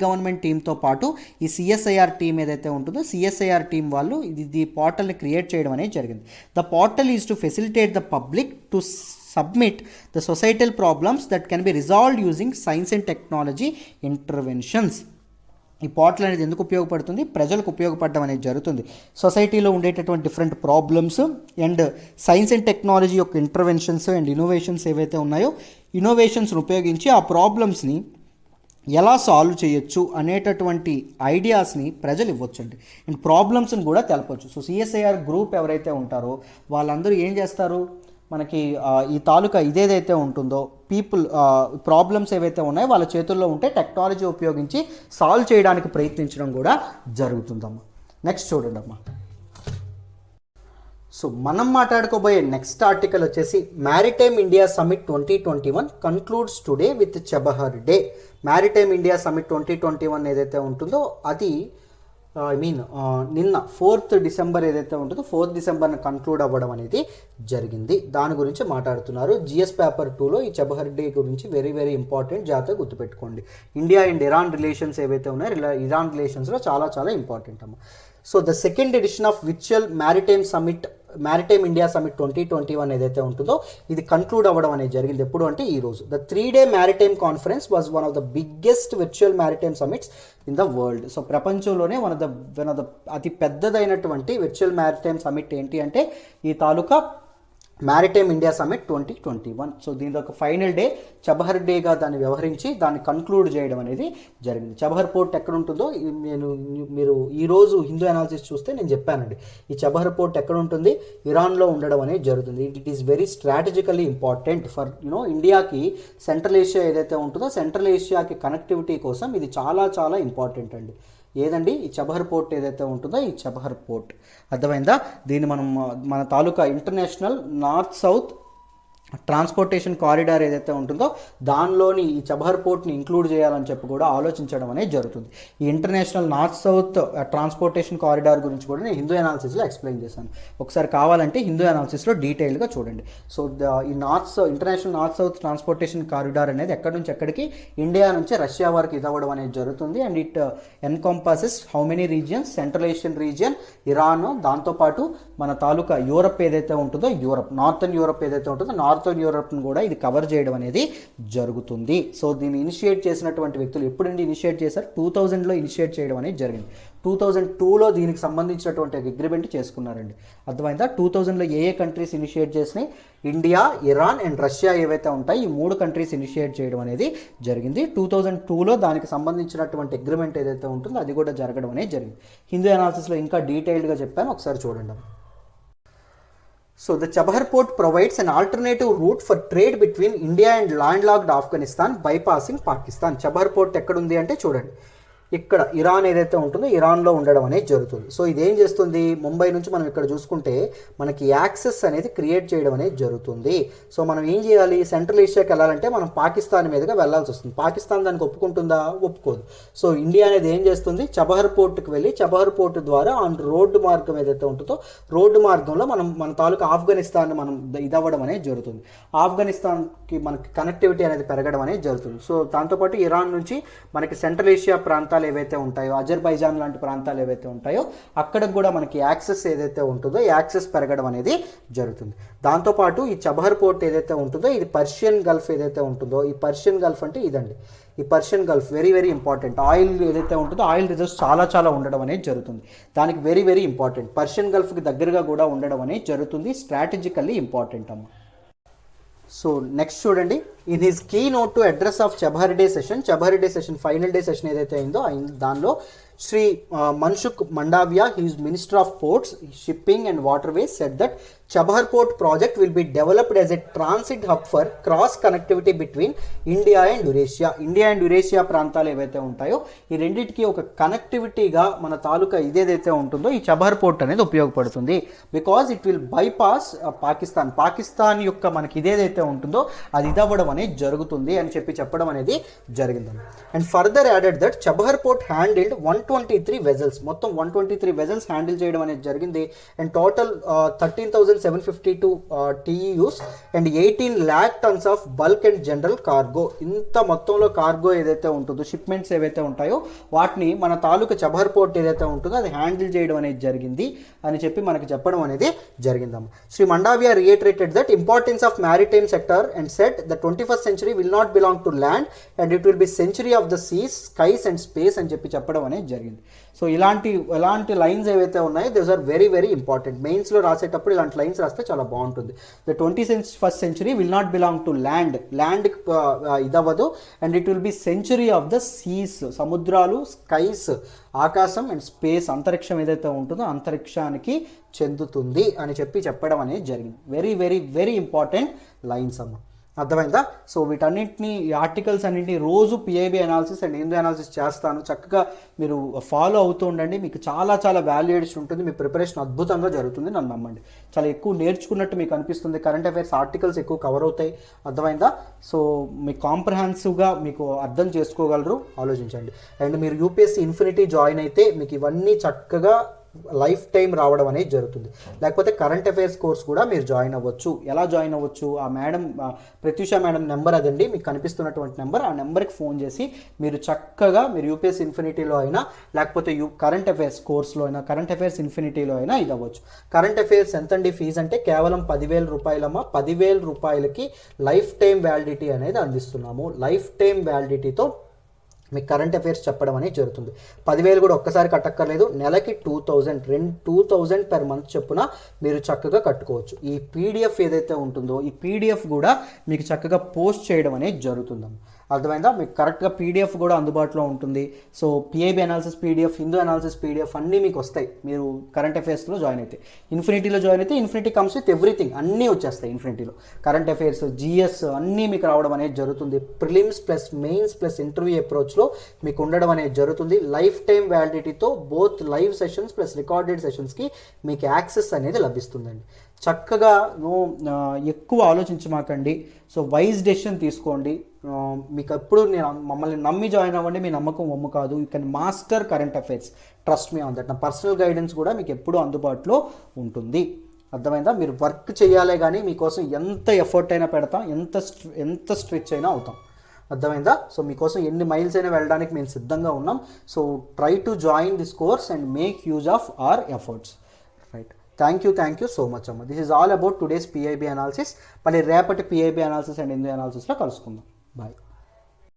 government టీమ్తో పాటు ఈ సిఎస్ఐఆర్ టీమ్ ఏదైతే ఉంటుందో, సిఎస్ఐఆర్ టీమ్ వాళ్ళు ఇది పోర్టల్ని క్రియేట్ చేయడం అనేది జరిగింది. The portal is to facilitate the public to submit the societal problems that can be resolved using science and technology interventions. ఈ పోర్టల్ అనేది ఎందుకు ఉపయోగపడుతుంది? ప్రజలకు ఉపయోగపడడం అనేది జరుగుతుంది. సొసైటీలో ఉండేటటువంటి different problems and science and technology యొక్క ఇంటర్వెన్షన్స్ అండ్ ఇన్నోవేషన్స్ ఏవైతే ఉన్నాయో, ఇన్నోవేషన్స్ని ఉపయోగించి ఆ ప్రాబ్లమ్స్ని ఎలా సాల్వ్ చేయొచ్చు అనేటటువంటి ఐడియాస్ని ప్రజలు ఇవ్వచ్చండి. అండ్ ప్రాబ్లమ్స్ని కూడా తెలపచ్చు. సో సిఎస్ఐఆర్ గ్రూప్ ఎవరైతే ఉంటారో వాళ్ళందరూ ఏం చేస్తారు, మనకి ఈ తాలూకా ఇదేదైతే ఉంటుందో, పీపుల్ ప్రాబ్లమ్స్ ఏవైతే ఉన్నాయో వాళ్ళ చేతుల్లో ఉంటే టెక్నాలజీ ఉపయోగించి సాల్వ్ చేయడానికి ప్రయత్నించడం కూడా జరుగుతుందమ్మా. నెక్స్ట్ చూడండి అమ్మా. సో మనం మాట్లాడుకోబోయే నెక్స్ట్ ఆర్టికల్ వచ్చేసి maritime India summit 2021 concludes today with Chabahar day. Maritime India summit 2021 ఏదైతే ఉంటుందో అది నిన్న 4th డిసెంబర్ ఏదైతే ఉంటుందో 4th డిసెంబర్ని కన్క్లూడ్ అవ్వడం అనేది జరిగింది. దాని గురించి మాట్లాడుతున్నారు. జిఎస్ పేపర్ 2లో ఈ చబహర్ డే గురించి వెరీ ఇంపార్టెంట్, జాగ్రత్తగా గుర్తుపెట్టుకోండి. ఇండియా అండ్ ఇరాన్ రిలేషన్స్ ఏవైతే ఉన్నాయో, ఇరాన్ రిలేషన్స్లో చాలా ఇంపార్టెంట్ అమ్మ. So the second edition of virtual maritime summit maritime India summit 2021 ఏదైతే ఉంటుందో ఇది కన్క్లూడ్ అవ్వడం అనేది జరిగింది. ఎప్పుడు అంటే ఈ రోజు. The 3-day maritime conference was one of the biggest virtual maritime summits in the world. So ప్రపంచంలోనే వన్ ఆఫ్ ద అతి పెద్దదైనటువంటి విర్చువల్ మ్యారిటైమ్ సమిట్ ఏంటి అంటే ఈ తాలూకా మ్యారిటైమ్ ఇండియా సమిట్ 2021. సో దీని ఒక ఫైనల్ డే చబహర్ డేగా దాన్ని వ్యవహరించి దాన్ని కన్క్లూడ్ చేయడం అనేది జరిగింది. చబహర్ పోర్ట్ ఎక్కడ ఉంటుందో మీరు ఈరోజు హిందూ అనాలిసిస్ చూస్తే నేను చెప్పానండి. ఈ చబహర్ పోర్ట్ ఎక్కడ ఉంటుంది, ఇరాన్లో ఉండడం అనేది జరుగుతుంది. It is very strategically important for ఇండియాకి. సెంట్రల్ ఏషియా ఏదైతే ఉంటుందో సెంట్రల్ ఏషియాకి కనెక్టివిటీ కోసం ఇది చాలా చాలా ఇంపార్టెంట్ అండి. ఏదండి ఈ చబహర్ పోర్ట్ ఏదైతే ఉంటుందో ఈ చబహర్ పోర్ట్ అర్థమైందా. దీన్ని మనం మన తాలూకా international north south transportation corridor ఏదైతే ఉంటుందో దానిలోని ఈ చబహర్ పోర్ట్ని ఇంక్లూడ్ చేయాలని చెప్పి కూడా ఆలోచించడం అనేది జరుగుతుంది. ఈ international north south transportation corridor గురించి కూడా నేను హిందూ అనాలిసిస్లో ఎక్స్ప్లెయిన్ చేశాను. ఒకసారి కావాలంటే హిందూ అనాలిసిస్లో డీటెయిల్గా చూడండి. సో ఈ international north south transportation corridor అనేది ఎక్కడి నుంచి ఎక్కడికి, ఇండియా నుంచి రష్యా వరకు ఇదవ్వడం అనేది జరుగుతుంది. And it encompasses how many regions, central Asian region, Iran, దాంతోపాటు మన తాలూకా యూరప్ ఏదైతే ఉంటుందో నార్థన్ యూరప్ ఏదైతే ఉంటుందో నార్త్ యూరప్ను కూడా ఇది కవర్ చేయడం అనేది జరుగుతుంది. సో దీన్ని ఇనిషియేట్ చేసినటువంటి వ్యక్తులు ఎప్పుడు ఇనిషియేట్ చేశారు, 2000లో ఇనిషియేట్ చేయడం అనేది జరిగింది. 2002లో దీనికి సంబంధించినటువంటి అగ్రిమెంట్ చేసుకున్నారండి. అర్థమైందా. 2000లో ఏ కంట్రీస్ ఇనిషియేట్ చేసినాయి, ఇండియా, ఇరాన్ అండ్ రష్యా ఏవైతే ఉంటాయి ఈ 3 కంట్రీస్ ఇనిషియేట్ చేయడం అనేది జరిగింది. 2002లో దానికి సంబంధించినటువంటి అగ్రిమెంట్ ఏదైతే ఉంటుందో అది కూడా జరగడం అనేది జరిగింది. హిందూ అనాలిసిస్లో ఇంకా డీటెయిల్డ్గా చెప్పాను, ఒకసారి చూడండి. So the Chabahar port provides an alternative route for trade between India and landlocked Afghanistan bypassing Pakistan. Chabahar port ఎక్కడ ఉంది అంటే చూడండి, ఇక్కడ ఇరాన్ ఏదైతే ఉంటుందో ఇరాన్లో ఉండడం అనేది జరుగుతుంది. సో ఇదేం చేస్తుంది, ముంబై నుంచి మనం ఇక్కడ చూసుకుంటే మనకి యాక్సెస్ అనేది క్రియేట్ చేయడం అనేది జరుగుతుంది. సో మనం ఏం చేయాలి, సెంట్రల్ ఏషియాకి వెళ్ళాలంటే మనం పాకిస్తాన్ మీదుగా వెళ్ళాల్సి వస్తుంది. పాకిస్తాన్ దానికి ఒప్పుకుంటుందా, ఒప్పుకోదు. సో ఇండియా అనేది ఏం చేస్తుంది, చబహర్ పోర్ట్కి వెళ్ళి చబహర్ పోర్ట్ ద్వారా ఆ రోడ్డు మార్గం ఏదైతే ఉంటుందో రోడ్డు మార్గంలో మన తాలూకా ఆఫ్ఘనిస్తాన్ మనం ఇదవ్వడం అనేది జరుగుతుంది. ఆఫ్ఘనిస్తాన్కి మనకి కనెక్టివిటీ అనేది పెరగడం అనేది జరుగుతుంది. సో దాంతోపాటు ఇరాన్ నుంచి మనకి సెంట్రల్ ఏషియా ప్రాంతాలు ఏవైతే ఉంటాయో, అజర్బైజాన్ లాంటి ప్రాంతాలు ఏవైతే ఉంటాయో అక్కడికి కూడా మనకి యాక్సెస్ ఏదైతే ఉంటుందో యాక్సెస్ పెరగడం అనేది జరుగుతుంది. దాంతోపాటు ఈ చబహర్ పోర్ట్ ఏదైతే ఉంటుందో ఇది పర్షియన్ గల్ఫ్ ఏదైతే ఉంటుందో, ఈ పర్షియన్ గల్ఫ్ అంటే ఇదండి, ఈ Persian Gulf very very important. Oil ఏదైతే ఉంటుందో ఆయిల్ రిజర్వ్స్ చాలా చాలా ఉండడం అనేది జరుగుతుంది. దానికి వెరీ వెరీ ఇంపార్టెంట్. పర్షియన్ గల్ఫ్కి దగ్గరగా కూడా ఉండడం అనేది జరుగుతుంది. స్ట్రాటజికల్లీ ఇంపార్టెంట్ అమ్మ. సో నెక్స్ట్ చూడండి, in his key note to address of Chabahar day session final day session ఏదైతే అయిందో దానిలో Shri Mansukh Mandaviya, he is minister of ports, shipping and waterways, said that Chabahar port project will be developed as a transit hub for cross connectivity between India and Eurasia ప్రాంతాలు ఏవైతే ఉంటాయో ఈ రెండింటికి ఒక కనెక్టివిటీగా మన తాలూకా ఇదేదైతే ఉంటుందో ఈ చబహర్ పోర్ట్ అనేది ఉపయోగపడుతుంది. Because it will bypass Pakistan యొక్క మనకి ఇదేదైతే ఉంటుందో అది ఇదవ్వడం అనేది జరుగుతుంది అని చెప్పడం అనేది జరిగింది. And further added that Chabahar port handled 123 vessels, మొత్తం 123 వెజల్స్ హ్యాండిల్ చేయడం అనేది జరిగింది. And total 13,752 TEUs and 18 lakh tons of bulk and general cargo. ఇంత మొత్తంలో కార్గో ఏదైతే ఉంటుందో, షిప్మెంట్స్ ఏవైతే ఉంటాయో వాటిని మన తాలూకా చబహర్ పోర్ట్ ఏదైతే ఉంటుందో అది హ్యాండిల్ చేయడం అనేది జరిగింది అని మనకి చెప్పడం అనేది జరిగిందమ్మ. Shri Mandaviya reiterated that importance of maritime sector and said the 21st century will not belong to land and it will be century of the seas, skies and space అని చెప్పడం అనేది జరిగింది. సో ఇలాంటి లైన్స్ ఏవైతే ఉన్నాయో those are very very important. మెయిన్స్లో రాసేటప్పుడు ఇలాంటి లైన్స్ రాస్తే చాలా బాగుంటుంది. The 21st century will not belong to land ఇదవ్వదు and it will be century of the Cs, సముద్రాలు, స్కైస్, ఆకాశం అండ్ స్పేస్, అంతరిక్షం ఏదైతే ఉంటుందో అంతరిక్షానికి చెందుతుంది అని చెప్పడం అనేది జరిగింది. Very very very important lines అమ్మ. అర్థమైందా. సో వీటన్నింటినీ, ఈ ఆర్టికల్స్ అన్నింటినీ రోజు PIB analysis and Hindu analysis చేస్తాను. చక్కగా మీరు ఫాలో అవుతూ ఉండండి. మీకు చాలా చాలా వాల్యూ ఎడిషన్ ఉంటుంది. మీ ప్రిపరేషన్ అద్భుతంగా జరుగుతుంది, నన్ను నమ్మండి. చాలా ఎక్కువ నేర్చుకున్నట్టు మీకు అనిపిస్తుంది. కరెంట్ అఫైర్స్ ఆర్టికల్స్ ఎక్కువ కవర్ అవుతాయి. అర్థమైందా. సో మీకు కాంప్రహెన్సివ్గా మీకు అర్థం చేసుకోగలరు, ఆలోచించండి. అండ్ మీరు యూపీఎస్సీ ఇన్ఫినిటీ జాయిన్ అయితే మీకు ఇవన్నీ చక్కగా లైఫ్ టైం రావడం అనేది జరుగుతుంది. లేకపోతే కరెంట్ అఫైర్స్ కోర్స్ కూడా మీరు జాయిన్ అవ్వచ్చు. ఎలా జాయిన్ అవ్వచ్చు? ఆ మేడం ప్రత్యూష మేడం నెంబర్ అదండి మీకు కనిపిస్తున్నటువంటి నెంబర్. ఆ నెంబర్కి ఫోన్ చేసి మీరు చక్కగా మీరు యూపీఎస్ ఇన్ఫినిటీలో అయినా లేకపోతే కరెంట్ అఫైర్స్ కోర్స్లో అయినా కరెంట్ అఫైర్స్ ఇన్ఫినిటీలో అయినా ఇది అవ్వచ్చు. కరెంట్ అఫైర్స్ ఎంతండి ఫీజు అంటే కేవలం 10,000 రూపాయలమ్మా. 10,000 రూపాయలకి లైఫ్ టైం వ్యాలిడిటీ అనేది అందిస్తున్నాము. లైఫ్ టైం వ్యాలిడిటీతో మీకు కరెంట్ అఫైర్స్ చెప్పడం అనేది జరుగుతుంది. 10,000 కూడా ఒక్కసారి కట్టక్కర్లేదు. నెలకి 2,000 పెర్ మంత్ చొప్పున మీరు చక్కగా కట్టుకోవచ్చు. ఈ పీడిఎఫ్ ఏదైతే ఉంటుందో ఈ పీడిఎఫ్ కూడా మీకు చక్కగా పోస్ట్ చేయడం అనేది జరుగుతుందమ్మా. అర్థమైందా? మీకు కరెక్ట్గా పీడిఎఫ్ కూడా అందుబాటులో ఉంటుంది. So PIB analysis PDF, Hindu analysis PDF అన్నీ మీకు వస్తాయి మీరు కరెంట్ అఫైర్స్లో జాయిన్ అయితే. ఇన్ఫినిటీలో జాయిన్ అయితే ఇన్ఫినిటీ కమ్స్ విత్ ఎవ్రీథింగ్, అన్నీ వచ్చేస్తాయి ఇన్ఫినిటీలో. కరెంట్ అఫైర్స్, జిఎస్ అన్నీ మీకు రావడం అనేది జరుగుతుంది. Prelims plus mains plus interview అప్రోచ్లో మీకు ఉండడం అనేది జరుగుతుంది. లైఫ్ టైం వ్యాలిడిటీతో both live sessions plus recorded సెషన్స్కి మీకు యాక్సెస్ అనేది లభిస్తుందండి. చక్కగా ఎక్కువ ఆలోచించమాకండి. సో వైజ్ డెసిషన్ తీసుకోండి. మీకు ఎప్పుడు నేను మమ్మల్ని నమ్మి జాయిన్ అవ్వండి. మీ నమ్మకం వమ్ము కాదు. You can master current affairs, trust me on that. నా పర్సనల్ గైడెన్స్ కూడా మీకు ఎప్పుడు అందుబాటులో ఉంటుంది. అర్థమైందా? మీరు వర్క్ చేయాలే కానీ మీకోసం ఎంత ఎఫర్ట్ అయినా పెడతాం, ఎంత స్ట్రెచ్ అయినా అవుతాం. అర్థమైందా? సో మీకోసం ఎన్ని మైల్స్ అయినా వెళ్ళడానికి మేము సిద్ధంగా ఉన్నాం. So try to join this course and make use of our efforts. Right. Thank you so much అమ్మ. This is all about today's PIB analysis. మళ్ళీ రేపటి పిఐబి అనాలిసిస్ అండ్ హిందూ అనాలిసిస్లో కలుసుకుందాం. బాయ్.